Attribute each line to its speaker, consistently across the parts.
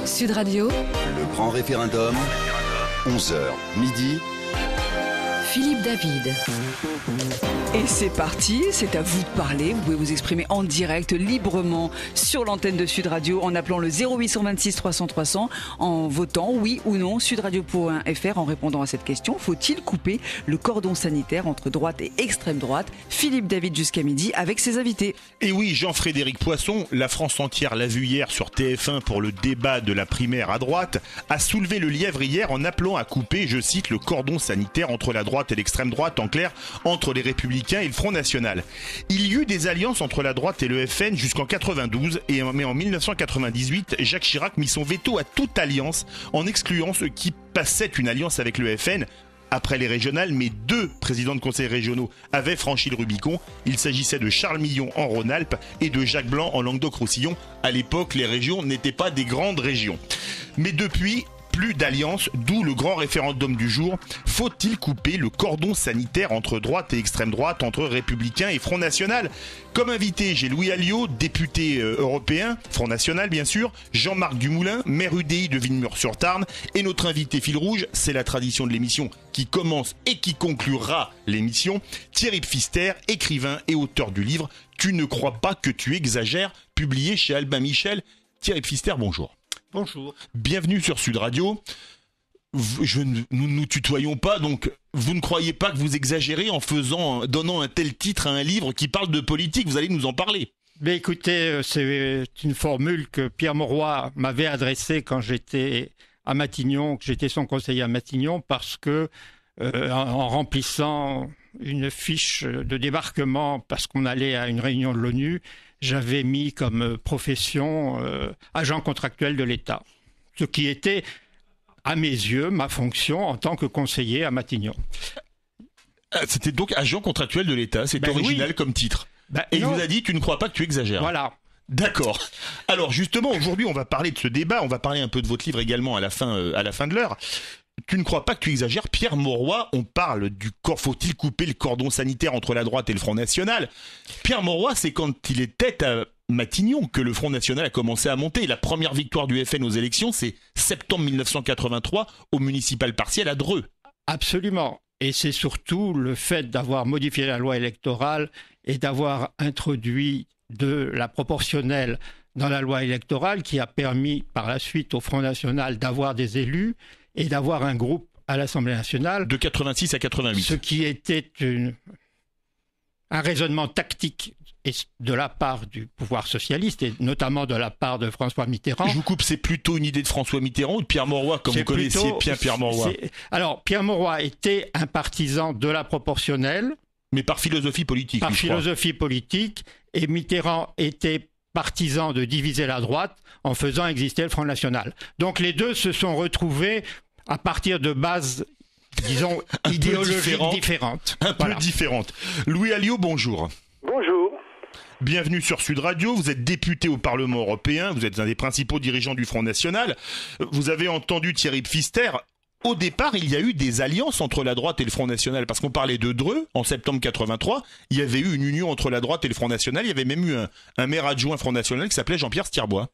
Speaker 1: Sud Radio,
Speaker 2: Le grand référendum, 11h, midi.
Speaker 1: Philippe David.
Speaker 3: Et c'est parti, c'est à vous de parler. Vous pouvez vous exprimer en direct, librement, sur l'antenne de Sud Radio, en appelant le 0826 300 300, en votant oui ou non, sudradio.fr, en répondant à cette question. Faut-il couper le cordon sanitaire entre droite et extrême droite? Philippe David jusqu'à midi avec ses invités.
Speaker 4: Et oui, Jean-Frédéric Poisson, la France entière l'a vu hier sur TF1 pour le débat de la primaire à droite, a soulevé le lièvre hier en appelant à couper, je cite, le cordon sanitaire entre la droite et l'extrême droite, en clair, entre les Républicains et le Front National. Il y eut des alliances entre la droite et le FN jusqu'en 92, mais en 1998, Jacques Chirac mit son veto à toute alliance en excluant ceux qui passaient une alliance avec le FN. Après les régionales, mais 2 présidents de conseils régionaux avaient franchi le Rubicon. Il s'agissait de Charles Millon en Rhône-Alpes et de Jacques Blanc en Languedoc-Roussillon. À l'époque, les régions n'étaient pas des grandes régions. Mais depuis, plus d'alliance, d'où le grand référendum du jour. Faut-il couper le cordon sanitaire entre droite et extrême droite, entre Républicains et Front National? Comme invité, j'ai Louis Alliot, député européen, Front National bien sûr, Jean-Marc Dumoulin, maire UDI de Villemur-sur-Tarn, et notre invité fil rouge, c'est la tradition de l'émission qui commence et qui conclura l'émission, Thierry Pfister, écrivain et auteur du livre « Tu ne crois pas que tu exagères », publié chez Albin Michel. Thierry Pfister, bonjour.
Speaker 5: Bonjour.
Speaker 4: Bienvenue sur Sud Radio. Nous ne nous tutoyons pas, donc vous ne croyez pas que vous exagérez en donnant un tel titre à un livre qui parle de politique? Vous allez nous en parler.
Speaker 5: Mais écoutez, c'est une formule que Pierre Mauroy m'avait adressée quand j'étais à Matignon, que j'étais son conseiller à Matignon, parce que en remplissant une fiche de débarquement, parce qu'on allait à une réunion de l'ONU, j'avais mis comme profession agent contractuel de l'État, ce qui était, à mes yeux, ma fonction en tant que conseiller à Matignon.
Speaker 4: C'était donc agent contractuel de l'État, c'est original oui. Comme titre. Et il vous a dit, tu ne crois pas que tu exagères.
Speaker 5: Voilà.
Speaker 4: D'accord. Alors justement, aujourd'hui, on va parler de ce débat, on va parler un peu de votre livre également à la fin de l'heure. Tu ne crois pas que tu exagères? Pierre Mauroy, on parle du corps, faut-il couper le cordon sanitaire entre la droite et le Front National? Pierre Mauroy, c'est quand il était à Matignon que le Front National a commencé à monter. La première victoire du FN aux élections, c'est septembre 1983 au municipal partiel à Dreux.
Speaker 5: Absolument. Et c'est surtout le fait d'avoir modifié la loi électorale et d'avoir introduit de la proportionnelle dans la loi électorale qui a permis par la suite au Front National d'avoir des élus et d'avoir un groupe à l'Assemblée nationale.
Speaker 4: De 86 à 88.
Speaker 5: Ce qui était un raisonnement tactique de la part du pouvoir socialiste et notamment de la part de François Mitterrand.
Speaker 4: Je vous coupe, c'est plutôt une idée de François Mitterrand ou de Pierre Mauroy, comme vous connaissiez bien Pierre Mauroy?
Speaker 5: Alors, Pierre Mauroy était un partisan de la proportionnelle.
Speaker 4: Mais par philosophie politique.
Speaker 5: Par philosophie politique. Et Mitterrand était partisan de diviser la droite en faisant exister le Front National. Donc les deux se sont retrouvés à partir de bases, disons, idéologiques différentes.
Speaker 4: Un peu différentes. Louis Alliot, bonjour.
Speaker 6: Bonjour.
Speaker 4: Bienvenue sur Sud Radio, vous êtes député au Parlement européen, vous êtes un des principaux dirigeants du Front National. Vous avez entendu Thierry Pfister. Au départ, il y a eu des alliances entre la droite et le Front National, parce qu'on parlait de Dreux, en septembre 83, il y avait eu une union entre la droite et le Front National, il y avait même eu un maire adjoint Front National qui s'appelait Jean-Pierre Stirbois.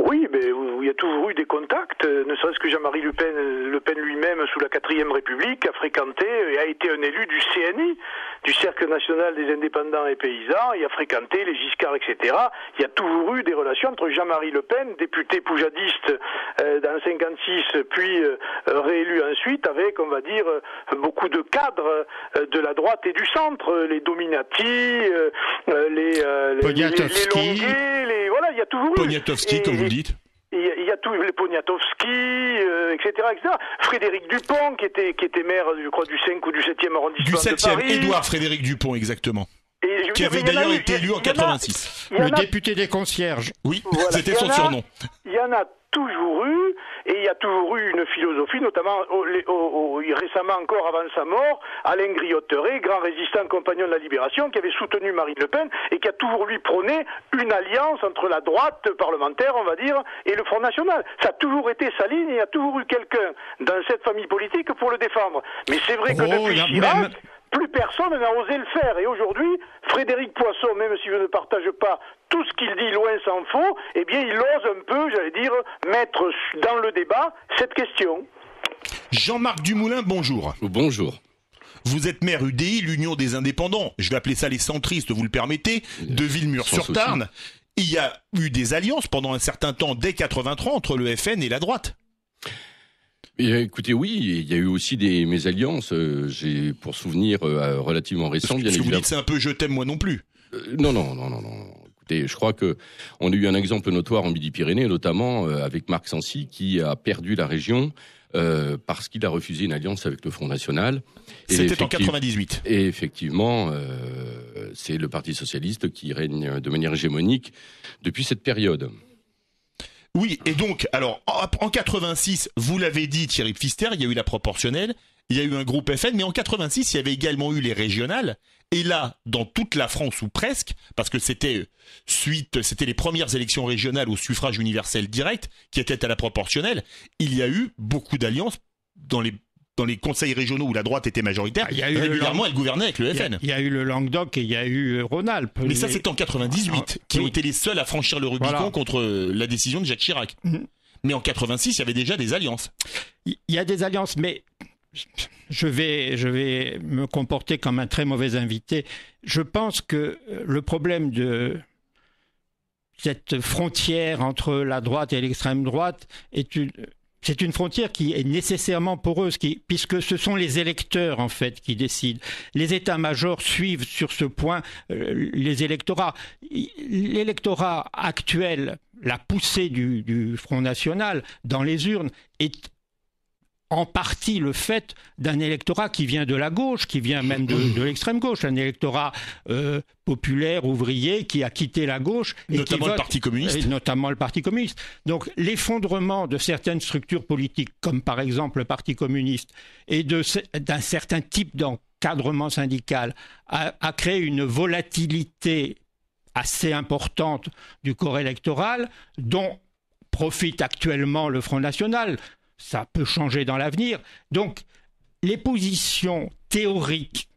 Speaker 6: Oui, mais il y a toujours eu des contacts, ne serait-ce que Jean-Marie Le Pen lui-même, sous la 4e République, a fréquenté et a été un élu du CNI, du Cercle National des Indépendants et Paysans, et a fréquenté les Giscard, etc. Il y a toujours eu des relations entre Jean-Marie Le Pen, député poujadiste dans le 56, puis réélu ensuite, avec, on va dire, beaucoup de cadres de la droite et du centre, les Dominati, les Longuet, voilà, il y a toujours eu.
Speaker 4: Poniatowski, comme vous dites.
Speaker 6: Il y a tous les Poniatowski, etc., etc. Frédéric Dupont, qui était maire, je crois, du 5 ou du 7e arrondissement
Speaker 4: de Paris. Du 7e, Édouard Frédéric Dupont, exactement. Qui avait d'ailleurs été élu en 86.
Speaker 5: Le député des concierges.
Speaker 4: Oui, voilà. C'était son surnom.
Speaker 6: Il y en a toujours eu, et il y a toujours eu une philosophie, notamment récemment encore avant sa mort, Alain Griotteret, grand résistant compagnon de la Libération, qui avait soutenu Marine Le Pen et qui a toujours lui prôné une alliance entre la droite parlementaire, on va dire, et le Front National. Ça a toujours été sa ligne, et il y a toujours eu quelqu'un dans cette famille politique pour le défendre. Mais c'est vrai que depuis Chirac... plus personne n'a osé le faire. Et aujourd'hui, Frédéric Poisson, même si je ne partage pas tout ce qu'il dit, loin s'en faut, eh bien il ose un peu, j'allais dire, mettre dans le débat cette question.
Speaker 4: Jean-Marc Dumoulin, bonjour.
Speaker 7: Bonjour.
Speaker 4: Vous êtes maire UDI, l'Union des Indépendants, je vais appeler ça les centristes, vous le permettez, de Villemur-sur-Tarn. Il y a eu des alliances pendant un certain temps, dès 83, entre le FN et la droite.
Speaker 7: Écoutez, oui, il y a eu aussi des mésalliances. J'ai pour souvenir relativement récent, bien évidemment.
Speaker 4: Vous dites c'est un peu je t'aime moi non plus.
Speaker 7: Non. Écoutez, je crois que on a eu un exemple notoire en Midi-Pyrénées, notamment avec Marc Sancy, qui a perdu la région parce qu'il a refusé une alliance avec le Front National.
Speaker 4: C'était en 98.
Speaker 7: Et effectivement, c'est le Parti socialiste qui règne de manière hégémonique depuis cette période.
Speaker 4: Oui, et donc, alors, en 86, vous l'avez dit, Thierry Pfister, il y a eu la proportionnelle, il y a eu un groupe FN, mais en 86, il y avait également eu les régionales, et là, dans toute la France, ou presque, parce que c'était les premières élections régionales au suffrage universel direct, qui étaient à la proportionnelle, il y a eu beaucoup d'alliances dans les conseils régionaux où la droite était majoritaire. Régulièrement, elle gouvernait avec le FN.
Speaker 5: Il y a eu le Languedoc et il y a eu Rhône-Alpes.
Speaker 4: Mais ça, c'était en 98, qui ont été les seuls à franchir le Rubicon contre la décision de Jacques Chirac. Mais en 86, il y avait déjà des alliances.
Speaker 5: Il y a des alliances, mais je vais me comporter comme un très mauvais invité. Je pense que le problème de cette frontière entre la droite et l'extrême droite c'est une frontière qui est nécessairement poreuse, puisque ce sont les électeurs en fait qui décident. Les états-majors suivent sur ce point les électorats. L'électorat actuel, la poussée du Front National dans les urnes est en partie le fait d'un électorat qui vient de la gauche, qui vient même de l'extrême gauche, un électorat populaire, ouvrier, qui a quitté la gauche. Et
Speaker 4: notamment le Parti communiste.
Speaker 5: Notamment le Parti communiste. Donc l'effondrement de certaines structures politiques, comme par exemple le Parti communiste, et d'un certain type d'encadrement syndical, a créé une volatilité assez importante du corps électoral, dont profite actuellement le Front National. Ça peut changer dans l'avenir. Donc, les positions théoriques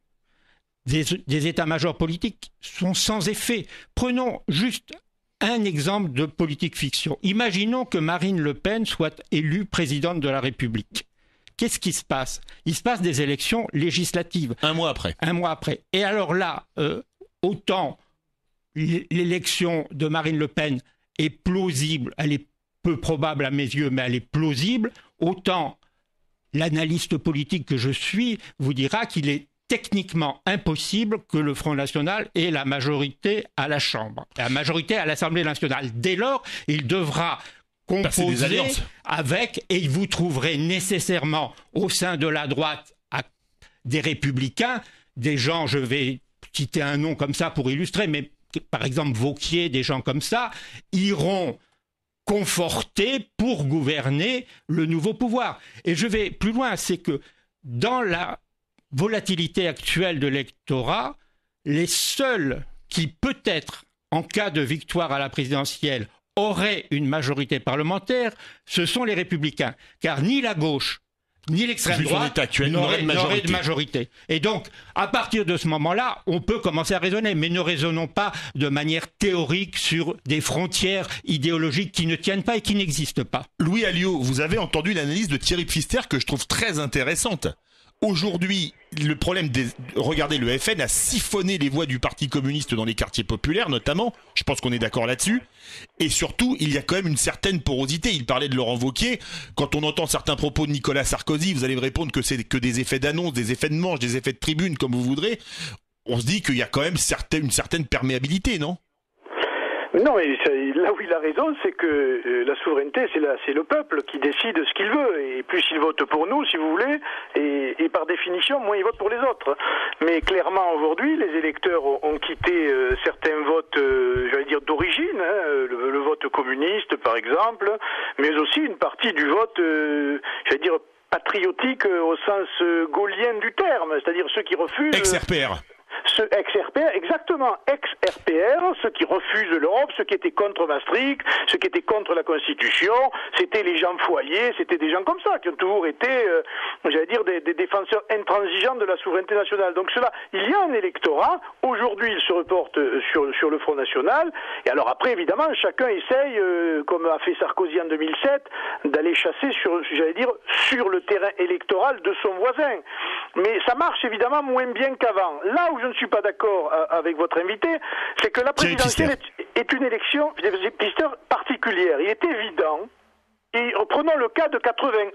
Speaker 5: des états-majors politiques sont sans effet. Prenons juste un exemple de politique fiction. Imaginons que Marine Le Pen soit élue présidente de la République. Qu'est-ce qui se passe ? Il se passe des élections législatives.
Speaker 4: Un mois après.
Speaker 5: Et alors là, autant l'élection de Marine Le Pen est plausible, elle est peu probable à mes yeux, mais elle est plausible, autant l'analyste politique que je suis vous dira qu'il est techniquement impossible que le Front National ait la majorité à la Chambre, la majorité à l'Assemblée nationale. Dès lors, il devra composer avec, et vous trouverez nécessairement au sein de la droite des Républicains, des gens, je vais citer un nom comme ça pour illustrer, mais par exemple Wauquiez, des gens comme ça, iront confortés pour gouverner le nouveau pouvoir. Et je vais plus loin, c'est que dans la volatilité actuelle de l'électorat, les seuls qui peut-être, en cas de victoire à la présidentielle, auraient une majorité parlementaire, ce sont les Républicains. Car ni la gauche, ni l'extrême droite n'auraient de majorité. Et donc, à partir de ce moment-là, on peut commencer à raisonner, mais ne raisonnons pas de manière théorique sur des frontières idéologiques qui ne tiennent pas et qui n'existent pas.
Speaker 4: Louis Alliot, vous avez entendu l'analyse de Thierry Pfister que je trouve très intéressante. Aujourd'hui, le problème regardez, le FN a siphonné les voix du Parti communiste dans les quartiers populaires, notamment. Je pense qu'on est d'accord là-dessus. Et surtout, il y a quand même une certaine porosité. Il parlait de Laurent Wauquiez. Quand on entend certains propos de Nicolas Sarkozy, vous allez me répondre que c'est que des effets d'annonce, des effets de manche, des effets de tribune, comme vous voudrez. On se dit qu'il y a quand même une certaine perméabilité, non ?
Speaker 6: Non, et là où il a raison, c'est que la souveraineté, c'est le peuple qui décide ce qu'il veut. Et plus il vote pour nous, si vous voulez, et par définition, moins il vote pour les autres. Mais clairement, aujourd'hui, les électeurs ont quitté certains votes, j'allais dire, d'origine, le vote communiste, par exemple, mais aussi une partie du vote, j'allais dire, patriotique au sens gaullien du terme, c'est-à-dire ceux qui refusent...
Speaker 4: Ex-RPR.
Speaker 6: Ex-RPR, exactement, ex-RPR, ceux qui refusent l'Europe, ceux qui étaient contre Maastricht, ceux qui étaient contre la Constitution, c'était les gens foyers, c'était des gens comme ça, qui ont toujours été, des défenseurs intransigeants de la souveraineté nationale. Donc cela, il y a un électorat, aujourd'hui il se reporte sur le Front National, et alors après évidemment, chacun essaye, comme a fait Sarkozy en 2007, d'aller chasser sur le terrain électoral de son voisin. Mais ça marche évidemment moins bien qu'avant. Là où je ne suis pas d'accord avec votre invité, c'est que la présidentielle est une élection particulière. Il est évident, et prenons le cas de 81,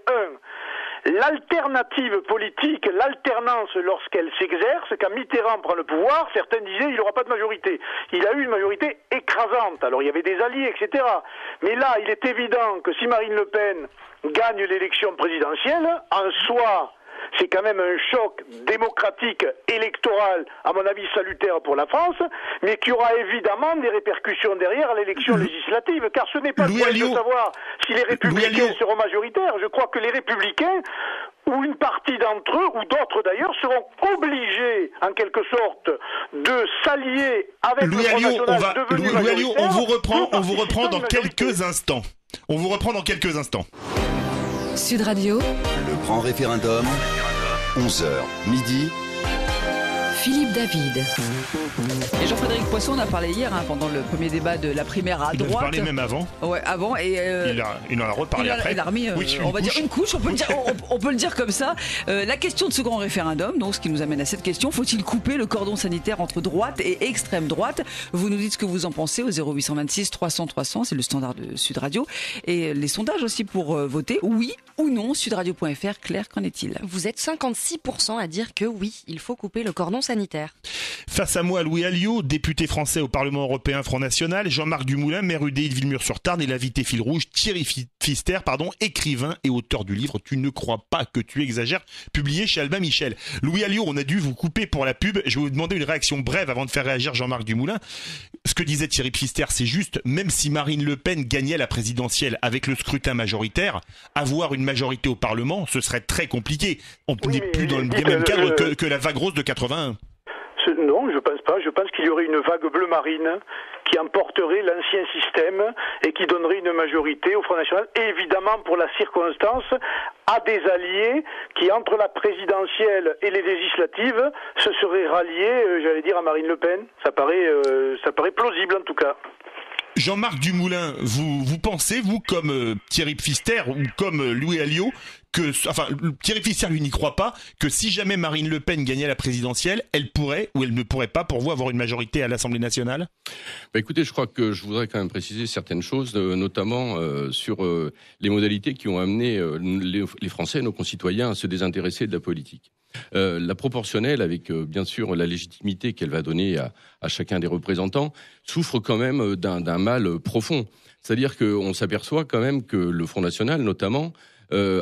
Speaker 6: l'alternative politique, l'alternance lorsqu'elle s'exerce, quand Mitterrand prend le pouvoir, certains disaient il n'aura pas de majorité. Il a eu une majorité écrasante, alors il y avait des alliés, etc. Mais là, il est évident que si Marine Le Pen gagne l'élection présidentielle, en soi, c'est quand même un choc démocratique, électoral, à mon avis salutaire pour la France, mais qui aura évidemment des répercussions derrière à l'élection législative, car ce n'est pas le point de savoir si les républicains seront majoritaires. Je crois que les républicains, ou une partie d'entre eux, ou d'autres d'ailleurs, seront obligés, en quelque sorte, de s'allier avec le Front National devenu majoritaire.
Speaker 4: On vous reprend dans quelques instants. On vous reprend dans quelques instants.
Speaker 1: Sud Radio,
Speaker 2: Le grand référendum, 11h, midi.
Speaker 1: Philippe David.
Speaker 3: Et Jean-Frédéric Poisson, on a parlé hier pendant le premier débat de la primaire à droite.
Speaker 4: Il en a parlé même avant.
Speaker 3: Ouais, avant. Et
Speaker 4: il en a reparlé après.
Speaker 3: Il a remis, on va dire une couche, on peut le dire comme ça. La question de ce grand référendum, donc ce qui nous amène à cette question, faut-il couper le cordon sanitaire entre droite et extrême droite? Vous nous dites ce que vous en pensez au 0826 300 300, c'est le standard de Sud Radio. Et les sondages aussi pour voter, oui ou non, sudradio.fr. Claire, qu'en est-il?
Speaker 8: Vous êtes 56% à dire que oui, il faut couper le cordon sanitaire.
Speaker 4: Face à moi, Louis Alliot, député français au Parlement européen Front National, Jean-Marc Dumoulin, maire UDI de Villemur-sur-Tarn, et l'invité fil rouge, Thierry Pfister, écrivain et auteur du livre « Tu ne crois pas que tu exagères », publié chez Albin Michel. Louis Alliot, on a dû vous couper pour la pub. Je vais vous demander une réaction brève avant de faire réagir Jean-Marc Dumoulin. Ce que disait Thierry Pfister, c'est juste, même si Marine Le Pen gagnait la présidentielle avec le scrutin majoritaire, avoir une majorité au Parlement, ce serait très compliqué. On n'est plus dans le même cadre que la vague rose de 81.
Speaker 6: Non, je pense pas. Je pense qu'il y aurait une vague bleu marine qui emporterait l'ancien système et qui donnerait une majorité au Front National. Et évidemment, pour la circonstance, à des alliés qui, entre la présidentielle et les législatives, se seraient ralliés, à Marine Le Pen. Ça paraît plausible en tout cas.
Speaker 4: Jean-Marc Dumoulin, vous pensez, vous, comme Thierry Pfister ou comme Louis Alliot, Thierry Pfister, lui, n'y croit pas, que si jamais Marine Le Pen gagnait la présidentielle, elle pourrait ou elle ne pourrait pas, pour vous, avoir une majorité à l'Assemblée nationale?
Speaker 7: Écoutez, je crois que je voudrais quand même préciser certaines choses, notamment sur les modalités qui ont amené les Français, nos concitoyens, à se désintéresser de la politique. La proportionnelle, avec bien sûr la légitimité qu'elle va donner à chacun des représentants, souffre quand même d'un mal profond. C'est-à-dire qu'on s'aperçoit quand même que le Front National, notamment,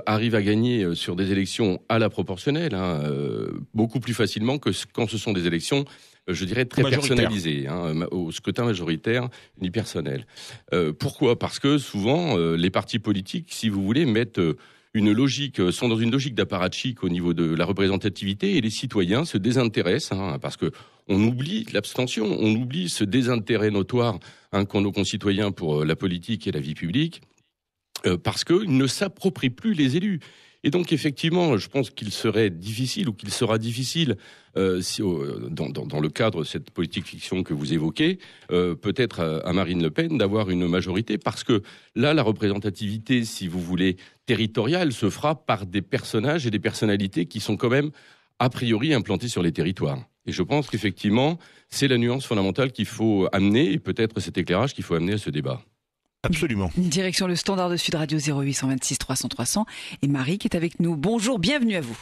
Speaker 7: arrive à gagner sur des élections à la proportionnelle, beaucoup plus facilement que quand ce sont des élections, je dirais, très personnalisées, au scrutin majoritaire unipersonnel. Pourquoi ? Parce que souvent, les partis politiques, si vous voulez, sont dans une logique d'apparatchik au niveau de la représentativité, et les citoyens se désintéressent, parce que on oublie l'abstention, on oublie ce désintérêt notoire qu'ont nos concitoyens pour la politique et la vie publique, parce qu'ils ne s'approprient plus les élus. Et donc, effectivement, je pense qu'il serait difficile, ou qu'il sera difficile, dans le cadre de cette politique fiction que vous évoquez, peut-être à Marine Le Pen, d'avoir une majorité, parce que là, la représentativité, si vous voulez, territoriale, se fera par des personnages et des personnalités qui sont quand même, a priori, implantés sur les territoires. Et je pense qu'effectivement, c'est la nuance fondamentale qu'il faut amener, et peut-être cet éclairage qu'il faut amener à ce débat.
Speaker 4: Absolument.
Speaker 3: Direction le standard de Sud Radio 0826 300 300 et Marie qui est avec nous. Bonjour, bienvenue à vous.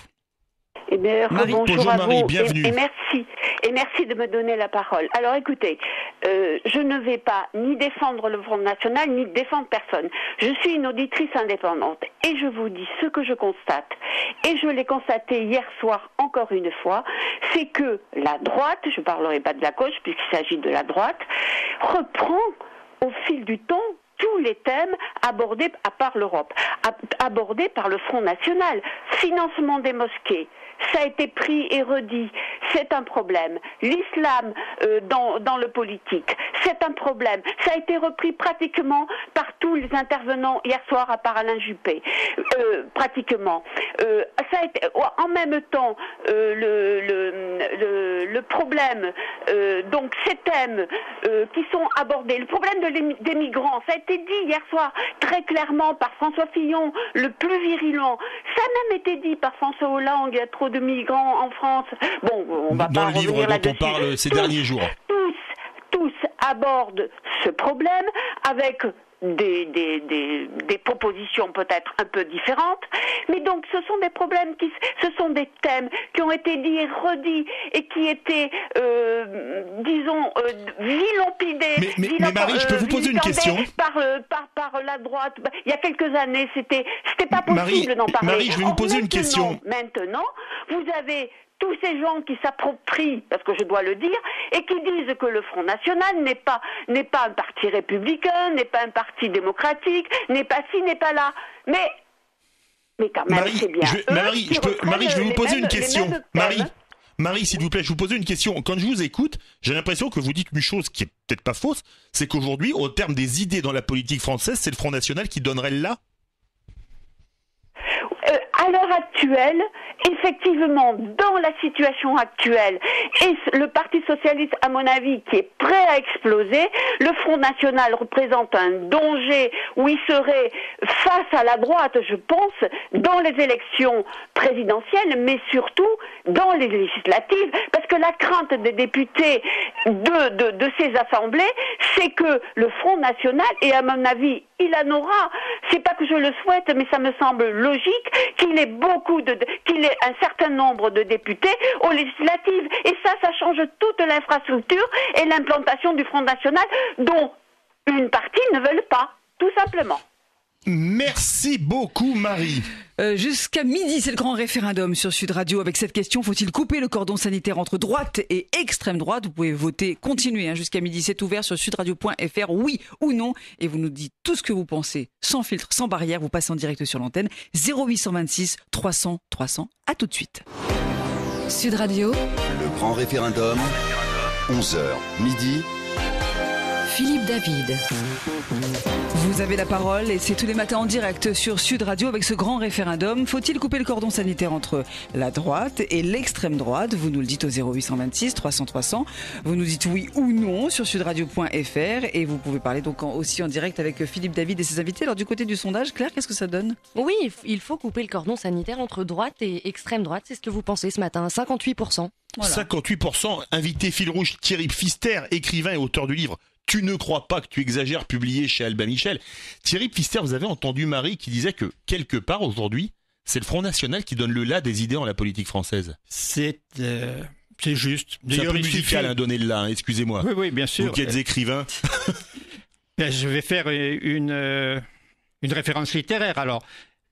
Speaker 9: Eh bien,
Speaker 4: bonjour
Speaker 9: à
Speaker 4: Marie,
Speaker 9: vous
Speaker 4: bienvenue.
Speaker 9: Et merci de me donner la parole. Alors écoutez, je ne vais pas ni défendre le Front National, ni défendre personne. Je suis une auditrice indépendante et je vous dis ce que je constate. Et je l'ai constaté hier soir encore une fois, c'est que la droite, je ne parlerai pas de la gauche puisqu'il s'agit de la droite, reprend au fil du temps tous les thèmes abordés, à part l'Europe, abordés par le Front National. Financement des mosquées, ça a été pris et redit, c'est un problème. L'islam dans le politique, c'est un problème. Ça a été repris pratiquement par tous les intervenants hier soir, à part Alain Juppé. Pratiquement. Ça a été, en même temps, le problème, donc ces thèmes qui sont abordés, le problème des migrants, ça a été dit hier soir très clairement par François Fillon, le plus virulent. Ça a même été dit par François Hollande, il y a trop de migrants en France. Bon, on va
Speaker 4: dans
Speaker 9: pas
Speaker 4: le livre
Speaker 9: revenir
Speaker 4: dont
Speaker 9: là-dessus.
Speaker 4: on parle ces derniers jours.
Speaker 9: Tous abordent ce problème avec des propositions peut-être un peu différentes, mais donc ce sont des problèmes ce sont des thèmes qui ont été dits et redits et qui étaient vilipendés.
Speaker 4: Mais Marie, je peux vous poser une question
Speaker 9: par la droite. Il y a quelques années, c'était pas possible d'en parler.
Speaker 4: Marie, je vais vous poser une question.
Speaker 9: Maintenant, vous avez tous ces gens qui s'approprient, parce que je dois le dire, et qui disent que le Front National n'est pas un parti républicain, n'est pas un parti démocratique, n'est pas ci, n'est pas là. Mais quand même, c'est bien.
Speaker 4: Marie, je vais vous poser une question. Marie, s'il vous plaît, je vous pose une question. Quand je vous écoute, j'ai l'impression que vous dites une chose qui est peut-être pas fausse, c'est qu'aujourd'hui, au terme des idées dans la politique française, c'est le Front National qui donnerait le là.
Speaker 9: À l'heure actuelle, effectivement, dans la situation actuelle, et le Parti socialiste, à mon avis, qui est prêt à exploser, le Front National représente un danger où il serait face à la droite, je pense, dans les élections présidentielles, mais surtout dans les législatives, parce que la crainte des députés de ces assemblées, c'est que le Front National, et à mon avis, il en aura, c'est pas que je le souhaite, mais ça me semble logique, qu'il ait un certain nombre de députés aux législatives. Et ça change toute l'infrastructure et l'implantation du Front National, dont une partie ne veulent pas, tout simplement.
Speaker 4: Merci beaucoup, Marie.
Speaker 3: Jusqu'à midi, c'est le grand référendum sur Sud Radio avec cette question: faut-il couper le cordon sanitaire entre droite et extrême droite? Vous pouvez voter, continuer jusqu'à midi, c'est ouvert sur sudradio.fr, oui ou non, et vous nous dites tout ce que vous pensez, sans filtre, sans barrière. Vous passez en direct sur l'antenne 0826 300 300. À tout de suite.
Speaker 1: Sud Radio,
Speaker 2: Le grand référendum, 11h midi.
Speaker 1: Philippe David.
Speaker 3: Vous avez la parole et c'est tous les matins en direct sur Sud Radio avec ce grand référendum. Faut-il couper le cordon sanitaire entre la droite et l'extrême droite? Vous nous le dites au 0826 300 300. Vous nous dites oui ou non sur sudradio.fr et vous pouvez parler donc aussi en direct avec Philippe David et ses invités. Alors du côté du sondage, Claire, qu'est-ce que ça donne?
Speaker 8: Oui, il faut couper le cordon sanitaire entre droite et extrême droite. C'est ce que vous pensez ce matin, 58%.
Speaker 3: Voilà.
Speaker 4: 58%. Invité fil rouge Thierry Pfister, écrivain et auteur du livre Tu ne crois pas que tu exagères, publié chez Albin Michel. Thierry Pfister, vous avez entendu Marie qui disait que quelque part aujourd'hui, c'est le Front National qui donne le là des idées en la politique française.
Speaker 5: C'est juste.
Speaker 4: C'est un peu musical, donner le là, excusez-moi.
Speaker 5: Oui, bien sûr.
Speaker 4: Vous qui êtes écrivain.
Speaker 5: Je vais faire une référence littéraire alors.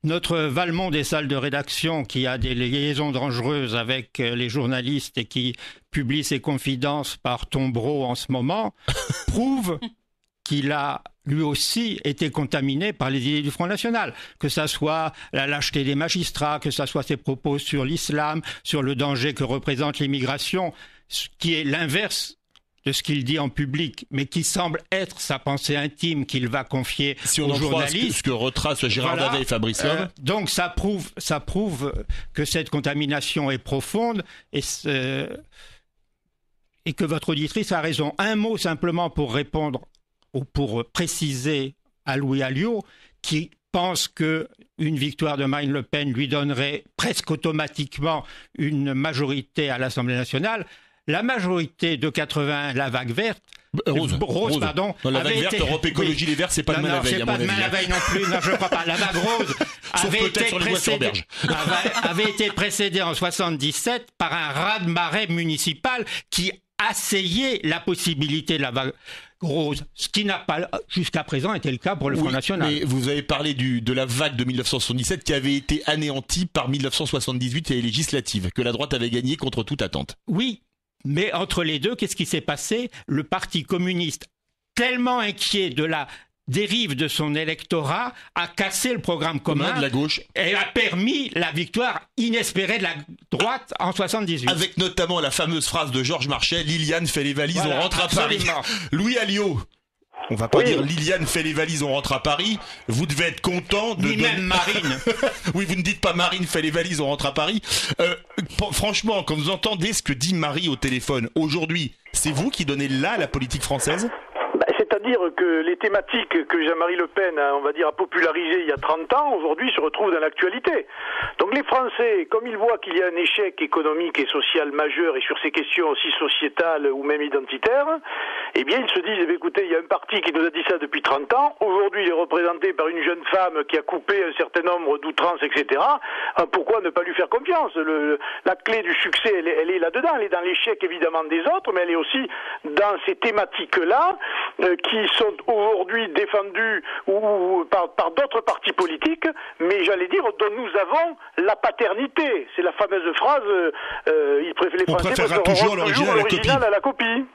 Speaker 5: Notre Valmont des salles de rédaction, qui a des liaisons dangereuses avec les journalistes et qui publie ses confidences par tombereau en ce moment, prouve qu'il a lui aussi été contaminé par les idées du Front National. Que ça soit la lâcheté des magistrats, que ça soit ses propos sur l'islam, sur le danger que représente l'immigration, ce qui est l'inverse de ce qu'il dit en public, mais qui semble être sa pensée intime qu'il va confier aux journalistes.
Speaker 4: Ce que retrace Gérard Davet et Fabrice Lhomme.
Speaker 5: Donc ça prouve que cette contamination est profonde et que votre auditrice a raison. Un mot simplement pour répondre ou pour préciser à Louis Alliot, qui pense qu'une victoire de Marine Le Pen lui donnerait presque automatiquement une majorité à l'Assemblée nationale. La majorité de 81, la vague verte, Rose, pardon.
Speaker 4: Non, la vague verte, Europe Écologie Les Verts, c'est pas demain la veille, à mon avis.
Speaker 5: C'est pas demain la veille non plus, non, je ne crois pas. La vague rose avait été précédée en 77 par un raz-de-marée municipal qui asseyait la possibilité de la vague rose, ce qui n'a pas jusqu'à présent été le cas pour le Front National.
Speaker 4: Mais vous avez parlé de la vague de 1977 qui avait été anéantie par 1978 et les législatives, que la droite avait gagné contre toute attente.
Speaker 5: Oui. Mais entre les deux, qu'est-ce qui s'est passé? Le Parti communiste, tellement inquiet de la dérive de son électorat a cassé le programme commun
Speaker 4: de la gauche
Speaker 5: et a permis la victoire inespérée de la droite en 78.
Speaker 4: Avec notamment la fameuse phrase de Georges Marchais, Liliane fait les valises, on rentre à Paris. Louis Alliot, on va pas dire Liliane fait les valises, on rentre à Paris. Vous devez être content de...
Speaker 5: Ni même Marine.
Speaker 4: Oui, vous ne dites pas Marine fait les valises, on rentre à Paris. Franchement, quand vous entendez ce que dit Marie au téléphone, aujourd'hui, c'est vous qui donnez là la politique française ?
Speaker 6: C'est-à-dire que les thématiques que Jean-Marie Le Pen a popularisées il y a 30 ans, aujourd'hui se retrouvent dans l'actualité. Donc les Français, comme ils voient qu'il y a un échec économique et social majeur et sur ces questions aussi sociétales ou même identitaires, eh bien ils se disent, écoutez, il y a un parti qui nous a dit ça depuis 30 ans, aujourd'hui il est représenté par une jeune femme qui a coupé un certain nombre d'outrances, etc. Pourquoi ne pas lui faire confiance ? La clé du succès, elle est là-dedans, elle est dans l'échec évidemment des autres, mais elle est aussi dans ces thématiques-là, qui sont aujourd'hui défendus par d'autres partis politiques, mais j'allais dire dont nous avons la paternité. C'est la fameuse phrase les Français
Speaker 4: préférera toujours
Speaker 6: l'original à la copie.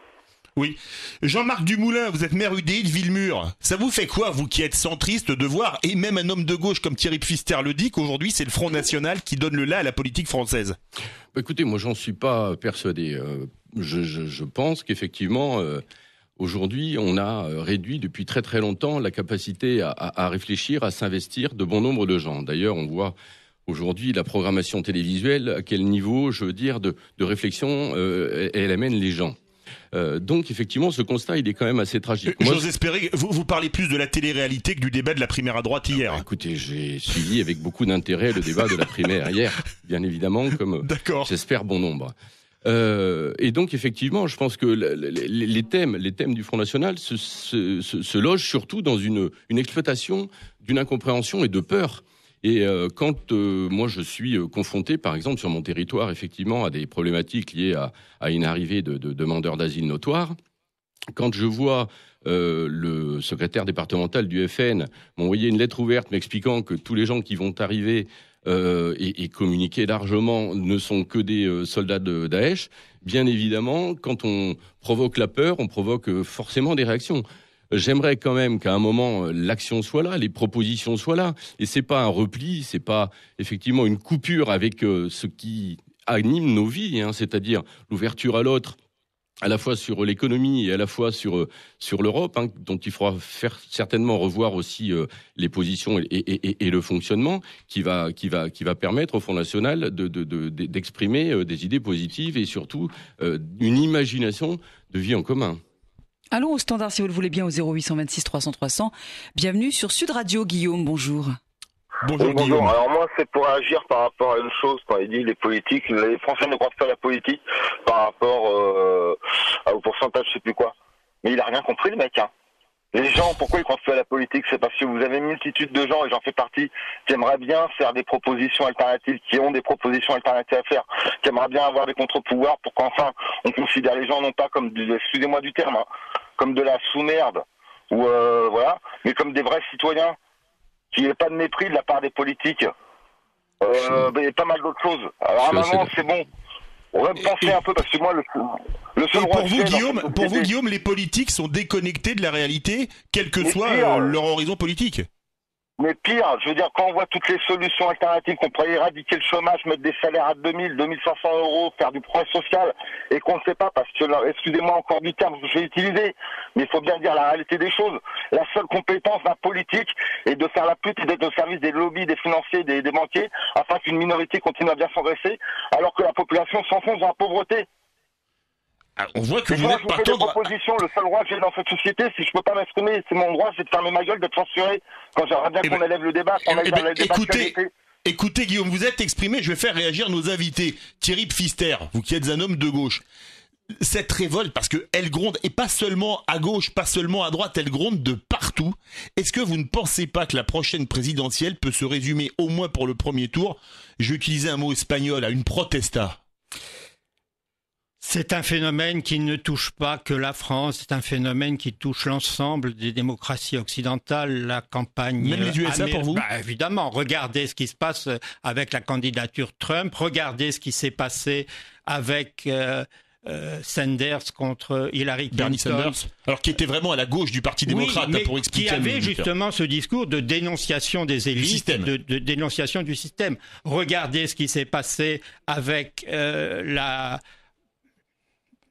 Speaker 4: Oui. Jean-Marc Dumoulin, vous êtes maire UDI de Villemur. Ça vous fait quoi, vous qui êtes centriste, de voir, et même un homme de gauche comme Thierry Pfister le dit, qu'aujourd'hui c'est le Front National qui donne le là à la politique française ?
Speaker 7: Écoutez, moi j'en suis pas persuadé. Je pense qu'effectivement... Aujourd'hui, on a réduit depuis très très longtemps la capacité à réfléchir, à s'investir de bon nombre de gens. D'ailleurs, on voit aujourd'hui la programmation télévisuelle, à quel niveau, je veux dire, de réflexion elle amène les gens. Donc effectivement, ce constat, il est quand même assez tragique.
Speaker 4: J'ose espérer, vous parlez plus de la télé-réalité que du débat de la primaire à droite hier.
Speaker 7: Écoutez, j'ai suivi avec beaucoup d'intérêt le débat de la primaire hier, bien évidemment, comme j'espère bon nombre. Et donc effectivement, je pense que les thèmes du Front National se logent surtout dans une exploitation d'une incompréhension et de peur. Et quand moi je suis confronté, par exemple sur mon territoire, effectivement, à des problématiques liées à une arrivée de demandeurs d'asile notoires, quand je vois le secrétaire départemental du FN m'envoyer une lettre ouverte m'expliquant que tous les gens qui vont arriver et communiquer largement ne sont que des soldats de Daesh, bien évidemment, quand on provoque la peur, on provoque forcément des réactions. J'aimerais quand même qu'à un moment, l'action soit là, les propositions soient là. Et c'est pas un repli, c'est pas effectivement une coupure avec ce qui anime nos vies, c'est-à-dire l'ouverture à l'autre, à la fois sur l'économie et à la fois sur l'Europe, dont il faudra certainement revoir aussi les positions et le fonctionnement, qui va permettre au Front National d'exprimer des idées positives et surtout une imagination de vie en commun.
Speaker 3: Allons au standard si vous le voulez bien au 0826 300 300. Bienvenue sur Sud Radio. Guillaume, bonjour.
Speaker 4: Bonjour Guillaume.
Speaker 10: Alors moi c'est pour agir par rapport à une chose quand il dit les Français ne croient pas à la politique par rapport au pourcentage je sais plus quoi. Mais il a rien compris le mec. Les gens, pourquoi ils croient pas à la politique ? C'est parce que vous avez une multitude de gens, et j'en fais partie, qui aimeraient bien faire des propositions alternatives, qui ont des propositions alternatives à faire, qui aimeraient bien avoir des contre-pouvoirs pour qu'enfin on considère les gens non pas comme, excusez-moi du terme, comme de la sous-merde, ou voilà, mais comme des vrais citoyens, qu'il n'y ait pas de mépris de la part des politiques. Il y a pas mal d'autres choses. Alors à un moment, c'est bon. On va penser un peu, parce que moi, le seul
Speaker 4: pour vous, Guillaume, les politiques sont déconnectés de la réalité, quel que soit leur horizon politique.
Speaker 10: Mais pire, je veux dire, quand on voit toutes les solutions alternatives, qu'on pourrait éradiquer le chômage, mettre des salaires à 2000, 2500 €, faire du progrès social, et qu'on ne sait pas, parce que, excusez-moi encore du terme que je vais utiliser, mais il faut bien dire la réalité des choses. La seule compétence d'un politique est de faire la pute et d'être au service des lobbies, des financiers, des banquiers, afin qu'une minorité continue à bien s'engraisser, alors que la population s'enfonce dans la pauvreté.
Speaker 4: On voit que vous n'êtes pas tendre.
Speaker 10: Le seul droit que j'ai dans cette société, si je peux pas m'exprimer, c'est mon droit, c'est de fermer ma gueule, d'être censuré. Quand j'aimerais bien qu'on élève le débat,
Speaker 4: écoutez Guillaume, vous êtes exprimé, je vais faire réagir nos invités. Thierry Pfister, vous qui êtes un homme de gauche, cette révolte, parce qu'elle gronde, et pas seulement à gauche, pas seulement à droite, elle gronde de partout. Est-ce que vous ne pensez pas que la prochaine présidentielle peut se résumer, au moins pour le premier tour, je vais utiliser un mot espagnol, à une protesta ?
Speaker 5: C'est un phénomène qui ne touche pas que la France, c'est un phénomène qui touche l'ensemble des démocraties occidentales, la campagne...
Speaker 4: Même les USA pour vous ?
Speaker 5: Évidemment, regardez ce qui se passe avec la candidature Trump, regardez ce qui s'est passé avec Sanders contre Hillary Clinton.
Speaker 4: Bernie Sanders, alors qui était vraiment à la gauche du Parti démocrate,
Speaker 5: mais
Speaker 4: pour expliquer.
Speaker 5: Qui avait justement ce discours de dénonciation des élites, de dénonciation du système. Regardez ce qui s'est passé avec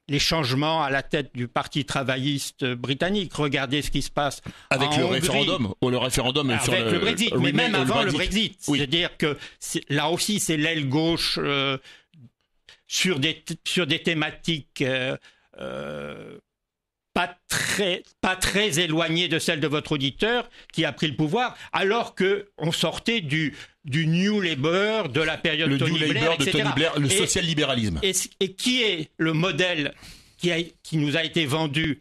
Speaker 5: les changements à la tête du Parti travailliste britannique. Regardez ce qui se passe
Speaker 4: avec le
Speaker 5: Hongrie.
Speaker 4: référendum sur
Speaker 5: le Brexit, mais même avant le Brexit.
Speaker 4: Oui.
Speaker 5: C'est-à-dire que là aussi, c'est l'aile gauche sur des thématiques pas très éloignées de celles de votre auditeur qui a pris le pouvoir, alors qu'on sortait du New Labour, de la période Tony Blair, etc.
Speaker 4: Tony Blair, le social-libéralisme.
Speaker 5: Et qui est le modèle qui nous a été vendu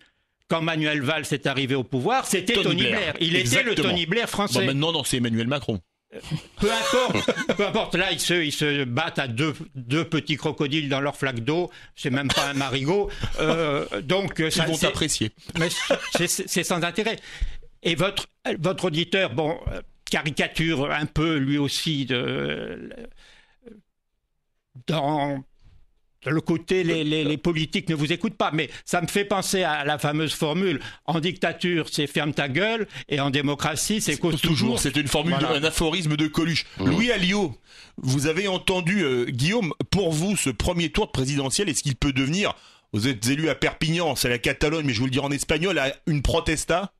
Speaker 5: quand Manuel Valls est arrivé au pouvoir? C'était Tony Blair. Il
Speaker 4: Exactement.
Speaker 5: était le Tony Blair français.
Speaker 4: Bon, maintenant, non, c'est Emmanuel Macron.
Speaker 5: Peu importe. Là, ils se battent à deux petits crocodiles dans leur flaque d'eau. C'est même pas un marigot. Donc,
Speaker 4: ils vont apprécier.
Speaker 5: Mais c'est sans intérêt. Et votre auditeur, caricature un peu lui aussi dans le côté les politiques ne vous écoutent pas, mais ça me fait penser à la fameuse formule: en dictature c'est ferme ta gueule, et en démocratie c'est cause toujours.
Speaker 4: C'est une formule, un aphorisme de Coluche. Louis Alliot, vous avez entendu Guillaume, pour vous ce premier tour de présidentiel, est-ce qu'il peut devenir, vous êtes élu à Perpignan, c'est la Catalogne, mais je vous le dis en espagnol, une protesta?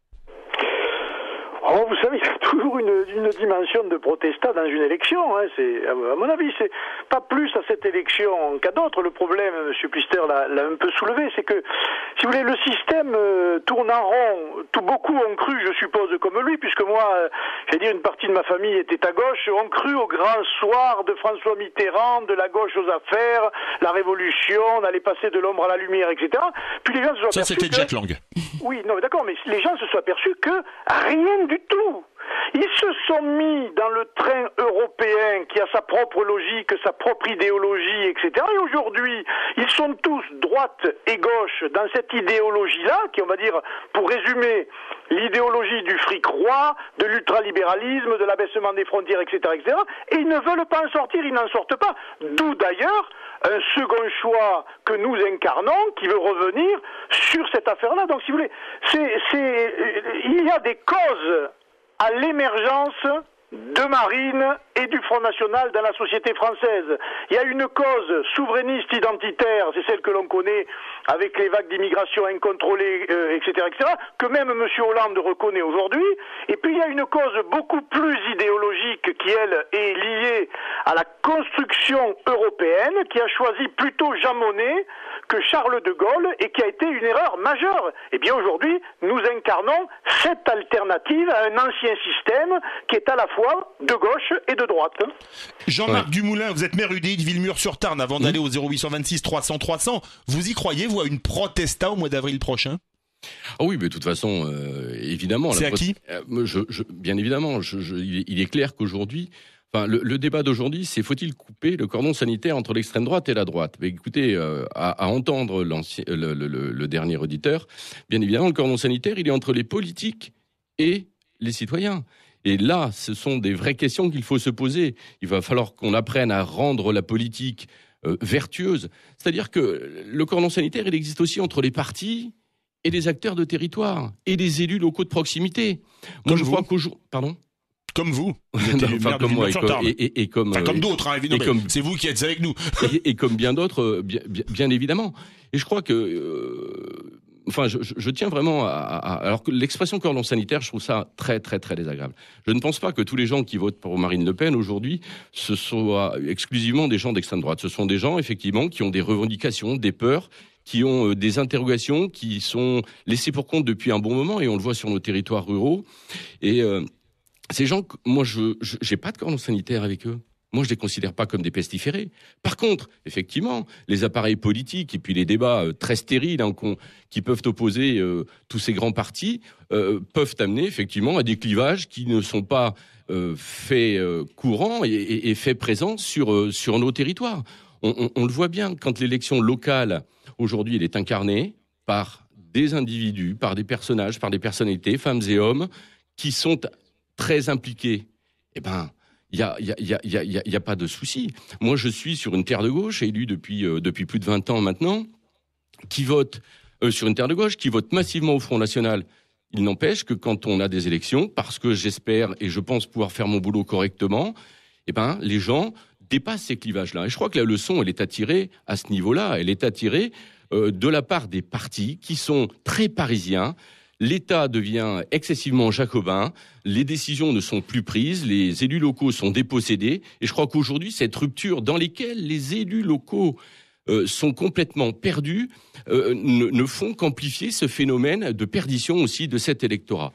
Speaker 6: Oh, vous savez, il y a toujours une dimension de protestat dans une élection. C'est, à mon avis, c'est pas plus à cette élection qu'à d'autres. Le problème, M. Pfister l'a un peu soulevé, c'est que, si vous voulez, le système tourne en rond. Beaucoup ont cru, je suppose, comme lui, puisque moi, j'ai dit, une partie de ma famille était à gauche, ont cru au grand soir de François Mitterrand, de la gauche aux affaires, la révolution, on allait passer de l'ombre à la lumière, etc. Puis les gens se sont aperçus.
Speaker 4: Ça, c'était Jack Lang.
Speaker 6: Oui, non, d'accord, mais les gens se sont aperçus que rien du tout. Ils se sont mis dans le train européen qui a sa propre logique, sa propre idéologie, etc. Et aujourd'hui, ils sont tous droite et gauche dans cette idéologie-là, qui, on va dire, pour résumer, l'idéologie du fric roi, de l'ultralibéralisme, de l'abaissement des frontières, etc., etc. Et ils ne veulent pas en sortir, ils n'en sortent pas. D'où d'ailleurs un second choix que nous incarnons, qui veut revenir sur cette affaire-là. Donc, si vous voulez, il y a des causes à l'émergence de Marine et du Front National dans la société française. Il y a une cause souverainiste identitaire, c'est celle que l'on connaît avec les vagues d'immigration incontrôlées, etc., etc., que même M. Hollande reconnaît aujourd'hui. Et puis il y a une cause beaucoup plus idéologique qui, elle, est liée à la construction européenne, qui a choisi plutôt Jean Monnet que Charles de Gaulle, et qui a été une erreur majeure. Eh bien aujourd'hui, nous incarnons cette alternative à un ancien système qui est à la fois de gauche et de droite.
Speaker 4: Jean-Marc Dumoulin, vous êtes maire UDI de Villemur-sur-Tarn, avant d'aller au 0826 300 300. Vous y croyez, vous, à une protesta au mois d'avril prochain?
Speaker 7: Ah oui, mais de toute façon, évidemment.
Speaker 4: C'est à qui?
Speaker 7: Bien évidemment, il est clair qu'aujourd'hui, enfin, le débat d'aujourd'hui, c'est faut-il couper le cordon sanitaire entre l'extrême droite et la droite? Mais écoutez, à entendre le dernier auditeur, bien évidemment, le cordon sanitaire, il est entre les politiques et les citoyens. Et là, ce sont des vraies questions qu'il faut se poser. Il va falloir qu'on apprenne à rendre la politique vertueuse. C'est-à-dire que le cordon sanitaire, il existe aussi entre les partis et les acteurs de territoire et les élus locaux de proximité. Moi, je crois qu'aujourd'hui... Pardon ?
Speaker 4: Comme vous.
Speaker 7: Enfin, comme moi et comme...
Speaker 4: Enfin, comme d'autres, hein, évidemment. C'est vous qui êtes avec nous.
Speaker 7: et comme bien d'autres, bien évidemment. Et je crois que... Enfin, je tiens vraiment alors que l'expression cordon sanitaire, je trouve ça très, très, très désagréable. Je ne pense pas que tous les gens qui votent pour Marine Le Pen aujourd'hui, ce soient exclusivement des gens d'extrême droite. Ce sont des gens, effectivement, qui ont des revendications, des peurs, qui ont des interrogations, qui sont laissées pour compte depuis un bon moment, et on le voit sur nos territoires ruraux. Et ces gens, moi, je n'ai pas de cordon sanitaire avec eux. Moi, je les considère pas comme des pestiférés. Par contre, effectivement, les appareils politiques et puis les débats très stériles qui peuvent opposer tous ces grands partis peuvent amener effectivement à des clivages qui ne sont pas faits courants et faits présents sur nos territoires. On le voit bien quand l'élection locale aujourd'hui, elle est incarnée par des individus, par des personnages, par des personnalités, femmes et hommes, qui sont très impliqués. Eh ben, il y a pas de souci. Moi, je suis sur une terre de gauche, élu depuis plus de 20 ans maintenant. qui votent sur une terre de gauche, qui votent massivement au Front National. Il n'empêche que quand on a des élections, parce que j'espère et je pense pouvoir faire mon boulot correctement, les gens dépassent ces clivages-là. Et je crois que la leçon, elle est à tirer à ce niveau-là. Elle est à tirer de la part des partis qui sont très parisiens. L'État devient excessivement jacobin, les décisions ne sont plus prises, les élus locaux sont dépossédés. Et je crois qu'aujourd'hui, cette rupture dans laquelle les élus locaux sont complètement perdus, ne font qu'amplifier ce phénomène de perdition aussi de cet électorat.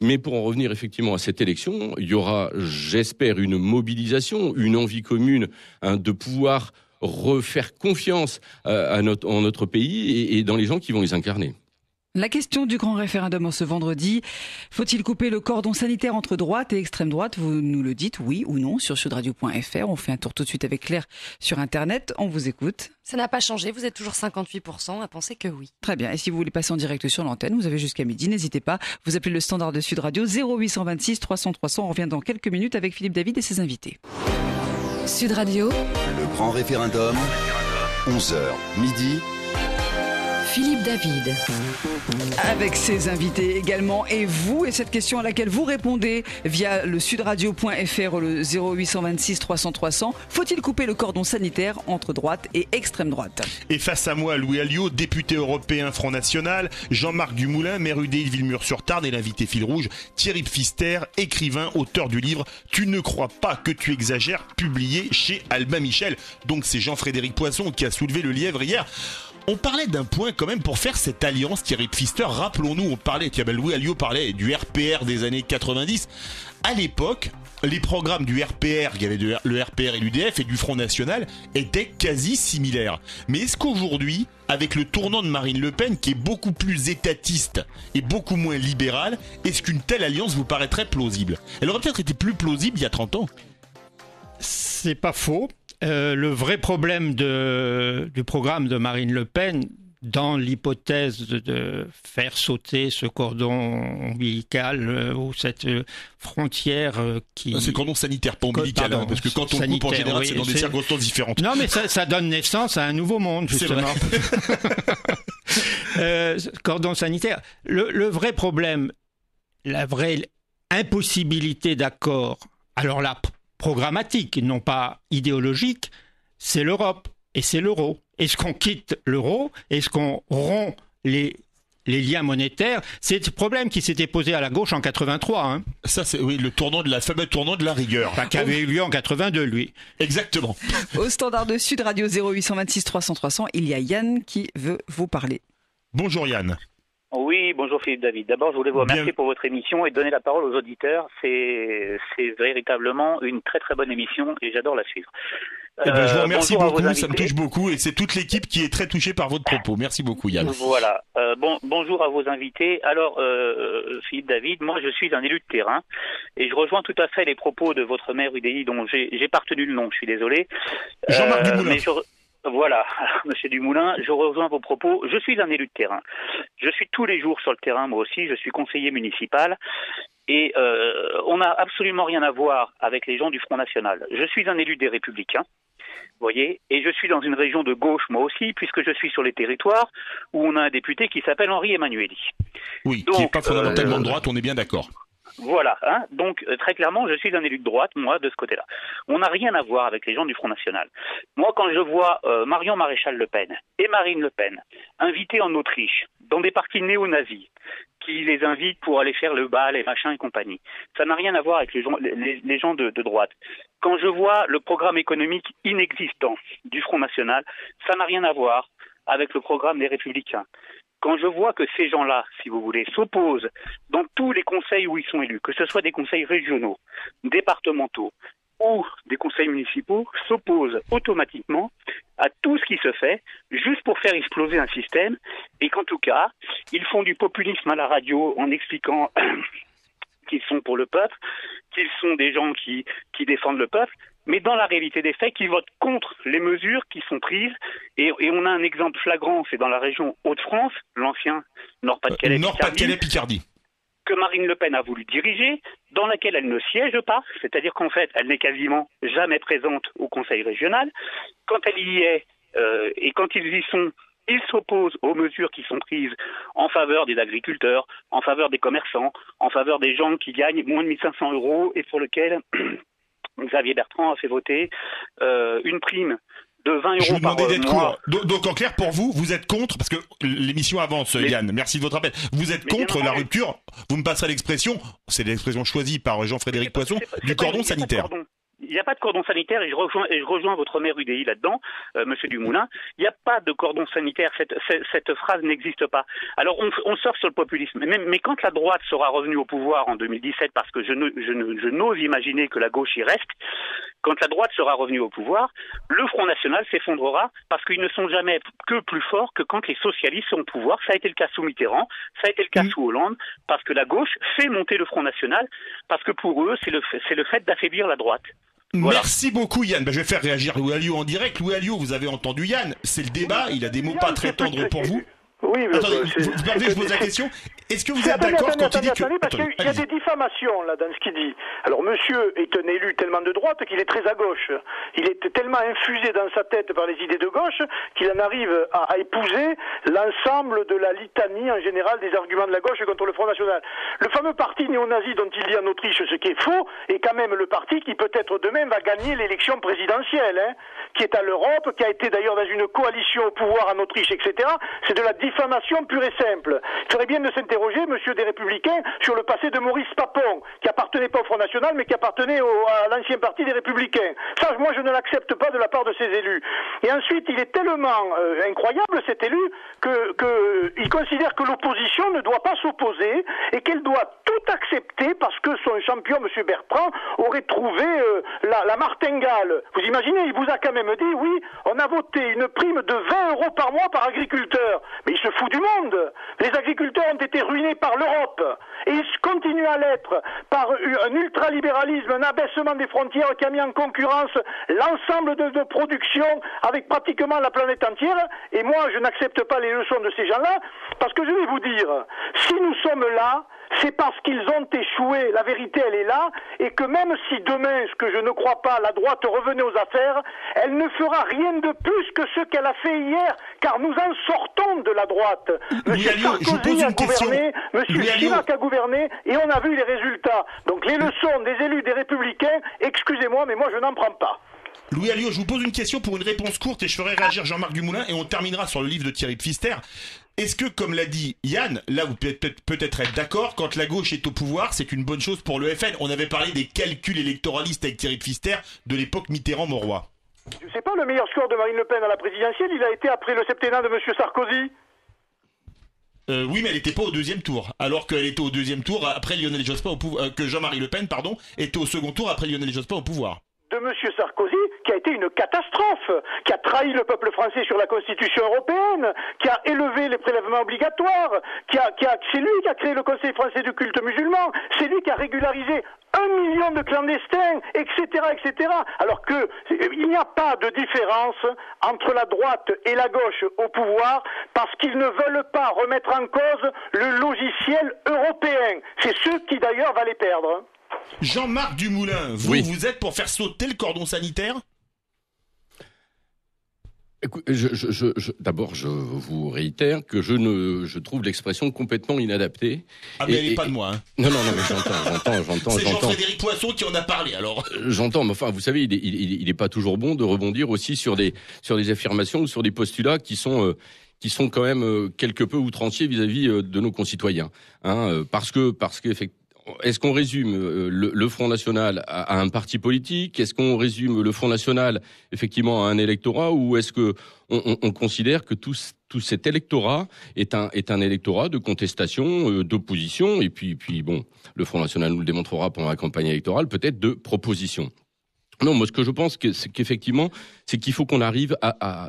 Speaker 7: Mais pour en revenir effectivement à cette élection, il y aura, j'espère, une mobilisation, une envie commune de pouvoir refaire confiance en notre pays et dans les gens qui vont les incarner.
Speaker 3: La question du grand référendum en ce vendredi, faut-il couper le cordon sanitaire entre droite et extrême droite? Vous nous le dites, oui ou non, sur sudradio.fr. On fait un tour tout de suite avec Claire sur Internet. On vous écoute.
Speaker 8: Ça n'a pas changé, vous êtes toujours 58% à penser que oui.
Speaker 3: Très bien, et si vous voulez passer en direct sur l'antenne, vous avez jusqu'à midi, n'hésitez pas. Vous appelez le standard de Sud Radio 0826 300 300. On revient dans quelques minutes avec Philippe David et ses invités.
Speaker 1: Sud Radio,
Speaker 2: Le grand référendum, 11h midi.
Speaker 1: Philippe David.
Speaker 3: Avec ses invités également et vous, et cette question à laquelle vous répondez via le sudradio.fr, le 0826 300 300. Faut-il couper le cordon sanitaire entre droite et extrême droite?
Speaker 4: Et face à moi, Louis Alliot, député européen Front National, Jean-Marc Dumoulin, maire UDI de Villemur-sur-Tarn et l'invité fil rouge, Thierry Pfister, écrivain, auteur du livre « Tu ne crois pas que tu exagères », publié chez Albin Michel. Donc c'est Jean-Frédéric Poisson qui a soulevé le lièvre hier. On parlait d'un point quand même pour faire cette alliance, Thierry Pfister. Rappelons-nous, Louis Alliot parlait du RPR des années 90. À l'époque, les programmes du RPR, il y avait le RPR et l'UDF et du Front National, étaient quasi similaires. Mais est-ce qu'aujourd'hui, avec le tournant de Marine Le Pen, qui est beaucoup plus étatiste et beaucoup moins libérale, est-ce qu'une telle alliance vous paraîtrait plausible? Elle aurait peut-être été plus plausible il y a 30 ans.
Speaker 5: C'est pas faux. Le vrai problème du programme de Marine Le Pen, dans l'hypothèse de faire sauter ce cordon ombilical ou cette frontière qui...
Speaker 4: C'est le cordon sanitaire, pas ombilical, parce que quand on coupe en général, c'est dans des circonstances différentes.
Speaker 5: Non, mais ça donne naissance à un nouveau monde, justement. Cordon sanitaire. Le vrai problème, la vraie impossibilité d'accord, alors là, programmatique, non pas idéologique, c'est l'Europe et c'est l'euro. Est-ce qu'on quitte l'euro? Est-ce qu'on rompt les liens monétaires? C'est le problème qui s'était posé à la gauche en 83. Hein.
Speaker 4: Ça, c'est le fameux tournant de la rigueur.
Speaker 5: Enfin, qui avait eu lieu en 82, lui.
Speaker 4: Exactement.
Speaker 3: Au standard de Sud Radio 0826 300 300, il y a Yann qui veut vous parler.
Speaker 4: Bonjour Yann.
Speaker 11: Oui, bonjour Philippe David. D'abord, je voulais vous remercier pour votre émission et donner la parole aux auditeurs. C'est véritablement une très très bonne émission et j'adore la suivre.
Speaker 4: Je vous remercie beaucoup, ça me touche beaucoup et c'est toute l'équipe qui est très touchée par votre propos. Merci beaucoup Yann.
Speaker 11: Voilà. Bonjour à vos invités. Alors, Philippe David, moi je suis un élu de terrain et je rejoins tout à fait les propos de votre maire UDI dont j'ai pas retenu le nom, je suis désolé.
Speaker 4: Jean-Marc Dumoulin.
Speaker 11: Voilà, Monsieur Dumoulin, je rejoins vos propos. Je suis un élu de terrain. Je suis tous les jours sur le terrain, moi aussi. Je suis conseiller municipal. Et on n'a absolument rien à voir avec les gens du Front National. Je suis un élu des Républicains, vous voyez, et je suis dans une région de gauche, moi aussi, puisque je suis sur les territoires où on a un député qui s'appelle Henri Emmanuelli.
Speaker 4: Oui, donc, qui n'est pas fondamentalement de droite, on est bien d'accord.
Speaker 11: Voilà, hein. Donc très clairement, je suis un élu de droite, moi, de ce côté-là. On n'a rien à voir avec les gens du Front National. Moi, quand je vois Marion Maréchal Le Pen et Marine Le Pen invités en Autriche, dans des partis néo-nazis, qui les invitent pour aller faire le bal et machin et compagnie, ça n'a rien à voir avec les gens de droite. Quand je vois le programme économique inexistant du Front National, ça n'a rien à voir avec le programme des Républicains. Quand je vois que ces gens-là, si vous voulez, s'opposent dans tous les conseils où ils sont élus, que ce soit des conseils régionaux, départementaux ou des conseils municipaux, s'opposent automatiquement à tout ce qui se fait juste pour faire exploser un système et qu'en tout cas, ils font du populisme à la radio en expliquant qu'ils sont pour le peuple, qu'ils sont des gens qui défendent le peuple, mais dans la réalité des faits, qu'ils votent contre les mesures qui sont prises. Et on a un exemple flagrant, c'est dans la région Hauts-de-France, l'ancien Nord-Pas-de-Calais-Picardie, que Marine Le Pen a voulu diriger, dans laquelle elle ne siège pas, c'est-à-dire qu'en fait, elle n'est quasiment jamais présente au Conseil régional. Quand elle y est, et quand ils y sont, Il s'oppose aux mesures qui sont prises en faveur des agriculteurs, en faveur des commerçants, en faveur des gens qui gagnent moins de 1 500 € et pour lesquels Xavier Bertrand a fait voter une prime de 20
Speaker 4: Je
Speaker 11: €
Speaker 4: vous
Speaker 11: par
Speaker 4: demandais d'être
Speaker 11: mois.
Speaker 4: court. Donc en clair, pour vous, vous êtes contre, parce que l'émission avance, Yann, merci de votre appel. Vous êtes contre la rupture, vous me passerez l'expression, c'est l'expression choisie par Jean-Frédéric Poisson, du cordon sanitaire.
Speaker 11: Il n'y a pas de cordon sanitaire et je rejoins votre maire UDI là-dedans, Monsieur Dumoulin. Il n'y a pas de cordon sanitaire. Cette phrase n'existe pas. Alors on sort sur le populisme. Mais quand la droite sera revenue au pouvoir en 2017, parce que je n'ose imaginer que la gauche y reste, quand la droite sera revenue au pouvoir, le Front National s'effondrera parce qu'ils ne sont jamais que plus forts que quand les socialistes sont au pouvoir. Ça a été le cas sous Mitterrand, ça a été le cas sous Hollande, parce que la gauche fait monter le Front National, parce que pour eux, c'est le fait d'affaiblir la droite. Voilà.
Speaker 4: Merci beaucoup Yann. Je vais faire réagir Louis Alliot en direct. Louis Alliot, vous avez entendu Yann, c'est le débat, il a des mots pas très tendres pour vous.
Speaker 6: Oui,
Speaker 4: attendez, vous permettez que je pose la question. Est-ce que vous êtes d'accord quand il dit que...
Speaker 6: parce qu'il y a des diffamations là dans ce qu'il dit. Alors monsieur est un élu tellement de droite qu'il est très à gauche. Il est tellement infusé dans sa tête par les idées de gauche qu'il en arrive à épouser l'ensemble de la litanie en général des arguments de la gauche contre le Front National. Le fameux parti néo-nazi dont il dit en Autriche, ce qui est faux, est quand même le parti qui peut-être demain va gagner l'élection présidentielle, qui est à l'Europe, qui a été d'ailleurs dans une coalition au pouvoir en Autriche, etc. C'est de la diffamation pure et simple. Il faudrait bien de s'interroger, monsieur des Républicains, sur le passé de Maurice Papon, qui appartenait pas au Front National, mais qui appartenait à l'ancien parti des Républicains. Ça, moi, je ne l'accepte pas de la part de ces élus. Et ensuite, il est tellement incroyable, cet élu, qu'il considère que l'opposition ne doit pas s'opposer et qu'elle doit tout accepter parce que son champion, monsieur Bertrand, aurait trouvé la martingale. Vous imaginez, il vous a quand même dit, oui, on a voté une prime de 20 € par mois par agriculteur. Mais il se fout du monde. Les agriculteurs ont été ruinés par l'Europe. Et ils continuent à l'être par un ultralibéralisme, un abaissement des frontières qui a mis en concurrence l'ensemble de production avec pratiquement la planète entière. Et moi, je n'accepte pas les leçons de ces gens-là, parce que je vais vous dire, si nous sommes là, c'est parce qu'ils ont échoué. La vérité, elle est là. Et que même si demain, ce que je ne crois pas, la droite revenait aux affaires, elle ne fera rien de plus que ce qu'elle a fait hier. Car nous en sortons de la droite. Monsieur Sarkozy a gouverné, monsieur Chirac a gouverné, et on a vu les résultats. Donc les leçons des élus des Républicains, excusez-moi, mais moi je n'en prends pas.
Speaker 4: Louis Alliot, je vous pose une question pour une réponse courte et je ferai réagir Jean-Marc Dumoulin et on terminera sur le livre de Thierry Pfister. Est-ce que, comme l'a dit Yann, là vous pouvez peut-être être d'accord, quand la gauche est au pouvoir, c'est une bonne chose pour le FN? On avait parlé des calculs électoralistes avec Thierry Pfister de l'époque Mitterrand-Mauroy.
Speaker 6: Je ne sais pas, le meilleur score de Marine Le Pen à la présidentielle, il a été après le septennat de monsieur Sarkozy.
Speaker 4: Oui, mais elle n'était pas au deuxième tour, alors qu'elle était au deuxième tour après Lionel Jospin au pouvoir, que Jean-Marie Le Pen, était au second tour après Lionel Jospin au pouvoir.
Speaker 6: De M. Sarkozy, qui a été une catastrophe, qui a trahi le peuple français sur la Constitution européenne, qui a élevé les prélèvements obligatoires, c'est lui qui a créé le Conseil français du culte musulman, c'est lui qui a régularisé 1 million de clandestins, etc., etc. Alors que il n'y a pas de différence entre la droite et la gauche au pouvoir parce qu'ils ne veulent pas remettre en cause le logiciel européen. C'est ceux qui d'ailleurs va les perdre.
Speaker 4: Jean-Marc Dumoulin, vous êtes pour faire sauter le cordon sanitaire ?
Speaker 7: Écoute, d'abord, je vous réitère que je trouve l'expression complètement inadaptée.
Speaker 4: Ah, mais elle n'est pas de moi. Hein.
Speaker 7: Non, mais j'entends.
Speaker 4: C'est Jean-Frédéric Poisson qui en a parlé, alors.
Speaker 7: J'entends, mais enfin, vous savez, il est pas toujours bon de rebondir aussi sur des affirmations ou sur des postulats qui sont quand même quelque peu outranciers vis-à-vis de nos concitoyens. Parce qu'effectivement, est-ce qu'on résume le Front National à un parti politique? Est-ce qu'on résume le Front National effectivement à un électorat? Ou est-ce que on considère que tout cet électorat est un électorat de contestation, d'opposition? Et puis bon, le Front National nous le démontrera pendant la campagne électorale, peut-être de proposition. Non, moi ce que je pense c'est qu'effectivement, c'est qu'il faut qu'on arrive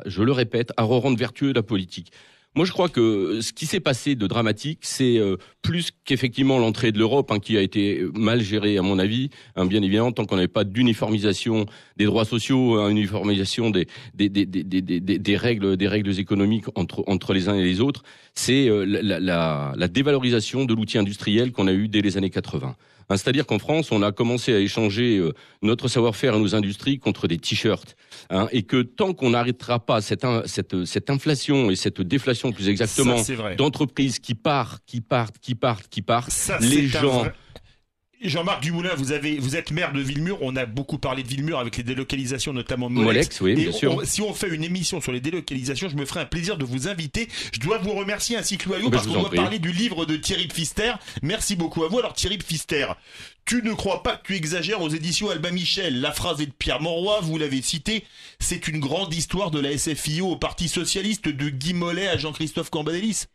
Speaker 7: je le répète, à rendre vertueux la politique. Moi, je crois que ce qui s'est passé de dramatique, c'est plus qu'effectivement l'entrée de l'Europe, qui a été mal gérée, à mon avis, bien évidemment, tant qu'on n'avait pas d'uniformisation des droits sociaux, uniformisation des règles économiques entre les uns et les autres, c'est la dévalorisation de l'outil industriel qu'on a eu dès les années 80. C'est-à-dire qu'en France, on a commencé à échanger notre savoir-faire et nos industries contre des t-shirts. Et que tant qu'on n'arrêtera pas cette inflation et cette déflation, plus exactement, d'entreprises qui partent,
Speaker 4: ça,
Speaker 7: les gens...
Speaker 4: Jean-Marc Dumoulin, vous êtes maire de Villemur. On a beaucoup parlé de Villemur avec les délocalisations, notamment
Speaker 7: Molex. Oui, bien sûr.
Speaker 4: Si on fait une émission sur les délocalisations, je me ferai un plaisir de vous inviter. Je dois vous remercier ainsi que Louaillot parce qu'on doit parler du livre de Thierry Pfister. Merci beaucoup à vous. Alors Thierry Pfister, tu ne crois pas que tu exagères aux éditions Albin Michel. La phrase est de Pierre Mauroy, vous l'avez cité. C'est une grande histoire de la SFIO au Parti Socialiste, de Guy Mollet à Jean-Christophe Cambadélis.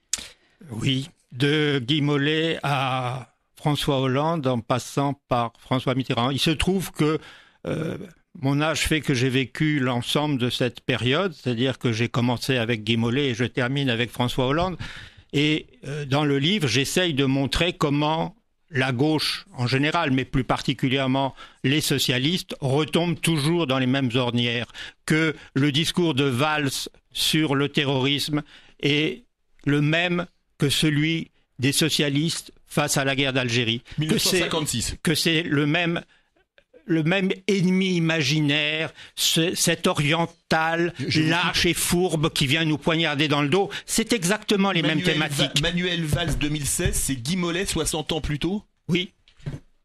Speaker 5: Oui, de Guy Mollet à François Hollande en passant par François Mitterrand. Il se trouve que mon âge fait que j'ai vécu l'ensemble de cette période, c'est-à-dire que j'ai commencé avec Guy Mollet et je termine avec François Hollande. Et dans le livre, j'essaye de montrer comment la gauche en général, mais plus particulièrement les socialistes, retombent toujours dans les mêmes ornières, que le discours de Valls sur le terrorisme est le même que celui des socialistes face à la guerre d'Algérie.
Speaker 4: 1956.
Speaker 5: Que c'est le même ennemi imaginaire, cet oriental lâche et fourbe qui vient nous poignarder dans le dos. C'est exactement les mêmes thématiques.
Speaker 4: Manuel Valls 2016, c'est Guy Mollet 60 ans plus tôt ?
Speaker 5: Oui.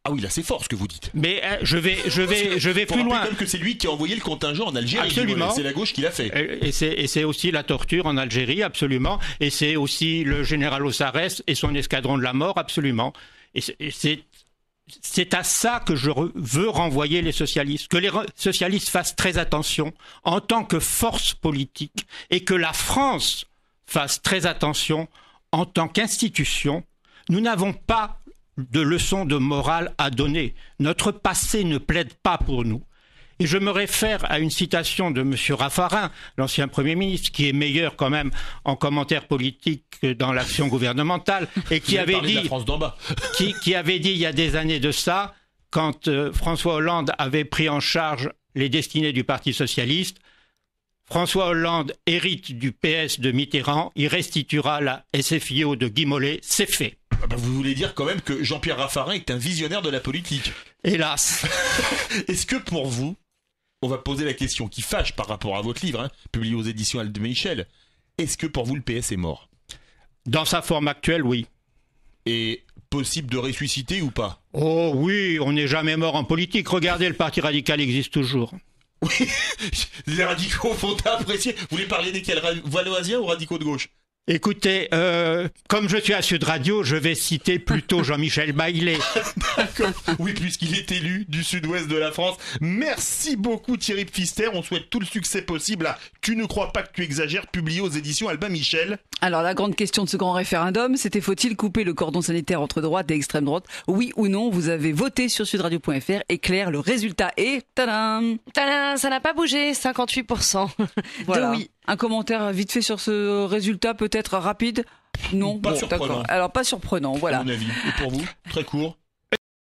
Speaker 4: Ah oui, là c'est fort ce que vous dites.
Speaker 5: Mais je vais plus loin.
Speaker 4: Comme que c'est lui qui a envoyé le contingent en Algérie.
Speaker 5: Absolument.
Speaker 4: C'est la gauche qui l'a fait.
Speaker 5: Et c'est aussi la torture en Algérie, absolument. Et c'est aussi le général Ossarès et son escadron de la mort, absolument. Et c'est à ça que je veux renvoyer les socialistes. Que les socialistes fassent très attention en tant que force politique et que la France fasse très attention en tant qu'institution. Nous n'avons pas de leçons de morale à donner. Notre passé ne plaide pas pour nous. Et je me réfère à une citation de M. Raffarin, l'ancien Premier ministre, qui est meilleur quand même en commentaire politique que dans l'action gouvernementale, et qui avait dit, qui avait dit il y a des années de ça, quand François Hollande avait pris en charge les destinées du Parti socialiste, François Hollande hérite du PS de Mitterrand, il restituera la SFIO de Guy Mollet, c'est fait.
Speaker 4: Vous voulez dire quand même que Jean-Pierre Raffarin est un visionnaire de la politique.
Speaker 5: Hélas.
Speaker 4: Est-ce que pour vous, on va poser la question qui fâche par rapport à votre livre, publié aux éditions Albin Michel, est-ce que pour vous le PS est mort ?
Speaker 5: Dans sa forme actuelle, oui.
Speaker 4: Et possible de ressusciter ou pas ?
Speaker 5: Oh oui, on n'est jamais mort en politique. Regardez, le Parti radical existe toujours.
Speaker 4: Oui, les radicaux vont apprécier. Vous voulez parler desquels ? Valoisiens ou radicaux de gauche ?
Speaker 5: Écoutez, comme je suis à Sud Radio, je vais citer plutôt Jean-Michel Baillet.
Speaker 4: D'accord. Oui, puisqu'il est élu du sud-ouest de la France. Merci beaucoup Thierry Pfister. On souhaite tout le succès possible à Tu ne crois pas que tu exagères, publié aux éditions Albin Michel.
Speaker 3: Alors la grande question de ce grand référendum, c'était faut-il couper le cordon sanitaire entre droite et extrême droite ? Oui ou non ? Vous avez voté sur sudradio.fr et Claire, le résultat est... Tadam !
Speaker 8: Tadam, ça n'a pas bougé, 58%.
Speaker 3: Voilà.
Speaker 8: De oui.
Speaker 3: Un commentaire vite fait sur ce résultat, peut-être rapide ? Non,
Speaker 4: pas surprenant.
Speaker 3: D'accord. Alors pas surprenant, voilà.
Speaker 4: À mon avis. Et pour vous ? Très court ?